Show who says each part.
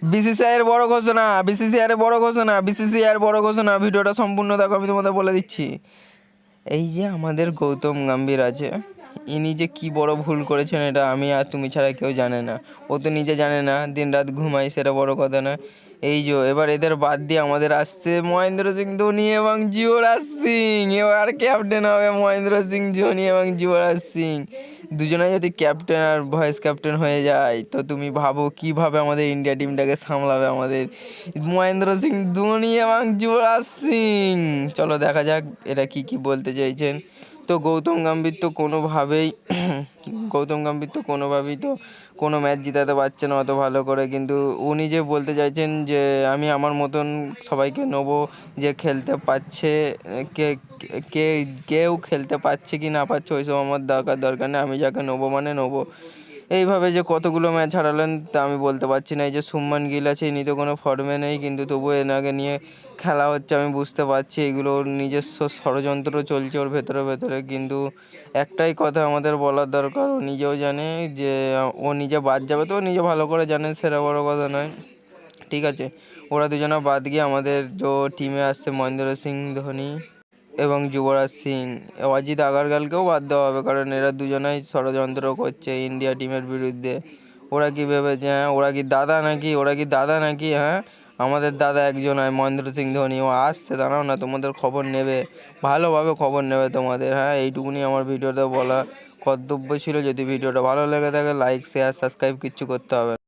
Speaker 1: বিসিসিআইয়ের বড় ঘোষণা, বিসিসিআইয়ের বড় ঘোষণা, বিসিসিআইয়ের বড় ঘোষণা। ভিডিওটা সম্পূর্ণ দেখো, আমি তোমাদের বলে দিচ্ছি। এই যে আমাদের গৌতম গম্ভীর আছে, ইনি যে কি বড় ভুল করেছেন এটা আমি আর তুমি ছাড়া কেউ জানে না। ও তো নিজে জানে না, দিন রাত ঘুমাই, সেটা বড় কথা না। এই যে এবার এদের বাদ দিয়ে আমাদের আসছে মহেন্দ্র সিং ধোনি এবং যুবরাজ সিং। এবার ক্যাপ্টেন হবে মহেন্দ্র সিং ধোনি এবং যুবরাজ সিং। দুজনে যদি ক্যাপ্টেন আর ভাইস ক্যাপ্টেন হয়ে যায় তো তুমি ভাবো কিভাবে আমাদের ইন্ডিয়া টিমটাকে সামলাবে আমাদের মহেন্দ্র সিং ধোনি এবং যুবরাজ সিং। চলো দেখা যাক এরা কি কি বলতে চাইছেন। তো গৌতম গম্ভীর তো কোনোভাবেই তো কোনো ম্যাচ জিতাতে পারছে না অত ভালো করে, কিন্তু উনি যে বলতে চাইছেন যে আমি আমার মতন সবাইকে নেবো, যে খেলতে পারছে কে কে কেউ খেলতে পারছে কি না পারছে ওইসব আমার দরকার নেই, আমি যাকে নেবো মানে নেবো। এইভাবে যে কতগুলো ম্যাচ হারালেন তা আমি বলতে পারছি না। এই যে শুভমান গিল আছে, ইনি তো কোনো ফর্মে নেই, কিন্তু তবুও এনাকে নিয়ে খেলা হচ্ছে, আমি বুঝতে পারছি এগুলো ওর নিজস্ব ষড়যন্ত্র চলছে ওর ভেতরে। কিন্তু একটাই কথা আমাদের বলার দরকার, ও নিজেও জানে যে ও নিজে বাদ যাবে, তো ও নিজে ভালো করে জানে, সেটা বড় কথা নয়। ঠিক আছে, ওরা দুজনা বাদ গিয়ে আমাদের যে টিমে আসছে মহেন্দ্র সিং ধোনি এবং যুবরাজ সিং, অজিত আগারকারকেও বাদ দেওয়া হবে, কারণ এরা দুজনাই ষড়যন্ত্র করছে ইন্ডিয়া টিমের বিরুদ্ধে। ওরা কি ভেবেছে, হ্যাঁ ওরা কি দাদা নাকি, হ্যাঁ আমাদের দাদা একজন হয় মহেন্দ্র সিং ধোনি, ও আসছে, দাঁড়াও না, তোমাদের খবর নেবে, ভালোভাবে খবর নেবে তোমাদের। হ্যাঁ এইটুকুনি আমার ভিডিওতে বলা কর্তব্য ছিল। যদি ভিডিওটা ভালো লেগে থাকে লাইক শেয়ার সাবস্ক্রাইব কিচ্ছু করতে হবে না।